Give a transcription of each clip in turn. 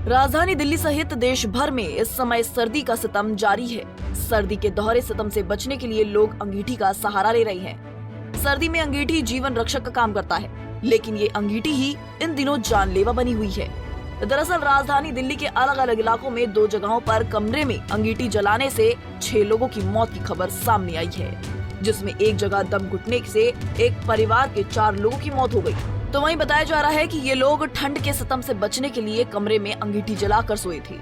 राजधानी दिल्ली सहित देश भर में इस समय सर्दी का सितम जारी है। सर्दी के दोहरे सितम से बचने के लिए लोग अंगीठी का सहारा ले रहे हैं। सर्दी में अंगीठी जीवन रक्षक का काम करता है, लेकिन ये अंगीठी ही इन दिनों जानलेवा बनी हुई है। दरअसल राजधानी दिल्ली के अलग अलग इलाकों में 2 जगहों पर कमरे में अंगीठी जलाने से 6 लोगों की मौत की खबर सामने आई है, जिसमें एक जगह दम घुटने से एक परिवार के 4 लोगों की मौत हो गई। तो वहीं बताया जा रहा है कि ये लोग ठंड के सितम से बचने के लिए कमरे में अंगीठी जलाकर सोए थे,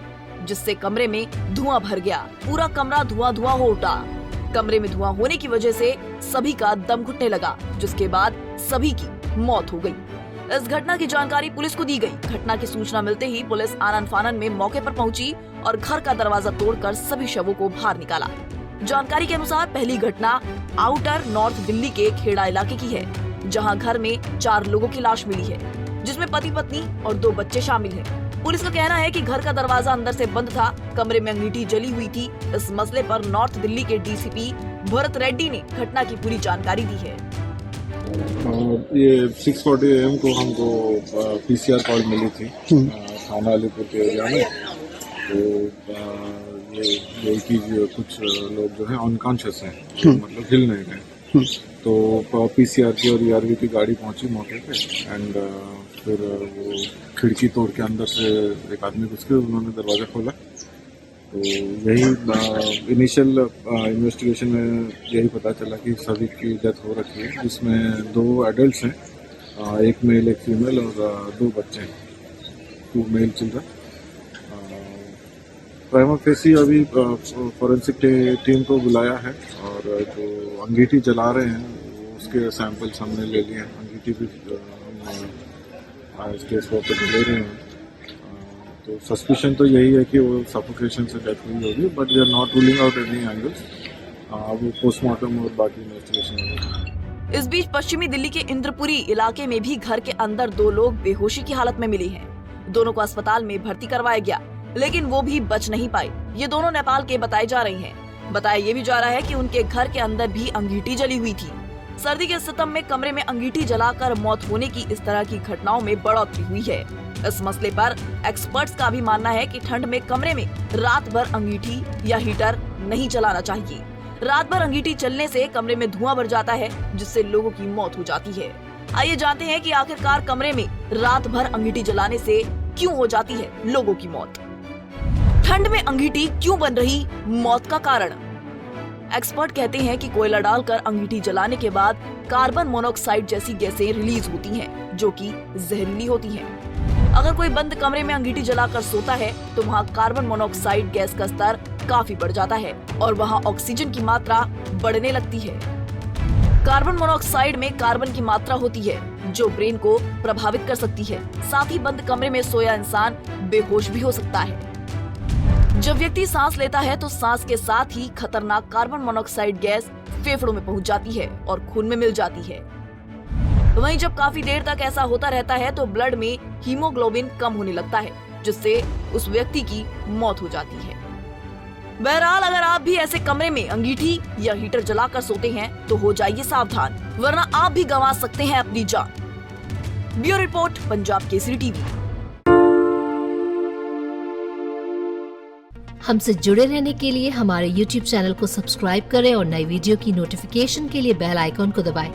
जिससे कमरे में धुआं भर गया। पूरा कमरा धुआं हो उठा। कमरे में धुआं होने की वजह से सभी का दम घुटने लगा, जिसके बाद सभी की मौत हो गई। इस घटना की जानकारी पुलिस को दी गई। घटना की सूचना मिलते ही पुलिस आनन फानन में मौके पर पहुंची और घर का दरवाजा तोड़कर सभी शवों को बाहर निकाला। जानकारी के अनुसार पहली घटना आउटर नॉर्थ दिल्ली के खेड़ा इलाके की है, जहां घर में 4 लोगों की लाश मिली है, जिसमें पति पत्नी और 2 बच्चे शामिल हैं। पुलिस का कहना है कि घर का दरवाजा अंदर से बंद था, कमरे में अंगीठी जली हुई थी। इस मसले पर नॉर्थ दिल्ली के डीसीपी भरत रेड्डी ने घटना की पूरी जानकारी दी है। ये 6:40 AM को हमको पीसीआर कॉल मिली थी थाना अलीपुर के एरिया में। तो ये कि कुछ लोग जो है अनकॉन्शियस हैं, मतलब हिल नहीं रहे। तो पीसीआर की और ईआरवी की गाड़ी पहुंची मौके पे एंड फिर वो खिड़की तोड़ के अंदर से एक आदमी घुस के उन्होंने दरवाज़ा खोला। तो यही इनिशियल इन्वेस्टिगेशन में यही पता चला कि सभी की डेथ हो रखी है, जिसमें 2 एडल्ट्स हैं, एक मेल एक फीमेल और 2 बच्चे हैं, 2 मेल चिल्ड्रन। प्राइमा फेसी अभी फॉरेंसिक टीम को बुलाया है और जो अंगीठी जला रहे हैं उसके सैंपल्स हमने ले लिए हैं। अंगीठी भी हम इसके स्पॉट पर ले रहे हैं। तो सस्पिशन तो यही है कि वो सफोकेशन से डेथ हुई होगी, but we are not ruling out any angles. वो पोस्टमार्टम और बाकी इन्वेस्टिगेशन। इस बीच पश्चिमी दिल्ली के इंद्रपुरी इलाके में भी घर के अंदर 2 लोग बेहोशी की हालत में मिले हैं। दोनों को अस्पताल में भर्ती करवाया गया, लेकिन वो भी बच नहीं पाए। ये दोनों नेपाल के बताए जा रहे हैं। बताया ये भी जा रहा है कि उनके घर के अंदर भी अंगीठी जली हुई थी। सर्दी के सितम में कमरे में अंगीठी जलाकर मौत होने की इस तरह की घटनाओं में बढ़ोतरी हुई है। इस मसले पर एक्सपर्ट्स का भी मानना है कि ठंड में कमरे में रात भर अंगीठी या हीटर नहीं चलाना चाहिए। रात भर अंगीठी चलने से कमरे में धुआं भर जाता है, जिससे लोगों की मौत हो जाती है। आइए जानते हैं कि आखिरकार कमरे में रात भर अंगीठी जलाने से क्यों हो जाती है लोगों की मौत। ठंड में अंगीठी क्यों बन रही मौत का कारण। एक्सपर्ट कहते हैं कि कोयला डालकर अंगीठी जलाने के बाद कार्बन मोनोऑक्साइड जैसी गैसें रिलीज होती हैं, जो कि जहरीली होती हैं। अगर कोई बंद कमरे में अंगीठी जलाकर सोता है तो वहाँ कार्बन मोनोऑक्साइड गैस का स्तर काफी बढ़ जाता है और वहाँ ऑक्सीजन की मात्रा बढ़ने लगती है। कार्बन मोनोऑक्साइड में कार्बन की मात्रा होती है, जो ब्रेन को प्रभावित कर सकती है। साथ ही बंद कमरे में सोया इंसान बेहोश भी हो सकता है। जब व्यक्ति सांस लेता है तो सांस के साथ ही खतरनाक कार्बन मोनोऑक्साइड गैस फेफड़ों में पहुंच जाती है और खून में मिल जाती है। वहीं जब काफी देर तक ऐसा होता रहता है तो ब्लड में हीमोग्लोबिन कम होने लगता है, जिससे उस व्यक्ति की मौत हो जाती है। बहरहाल अगर आप भी ऐसे कमरे में अंगीठी या हीटर जलाकर सोते हैं तो हो जाइए सावधान, वरना आप भी गंवा सकते हैं अपनी जान। Bureau report, Punjab Kesari TV. हमसे जुड़े रहने के लिए हमारे YouTube चैनल को सब्सक्राइब करें और नई वीडियो की नोटिफिकेशन के लिए बेल आइकॉन को दबाएं।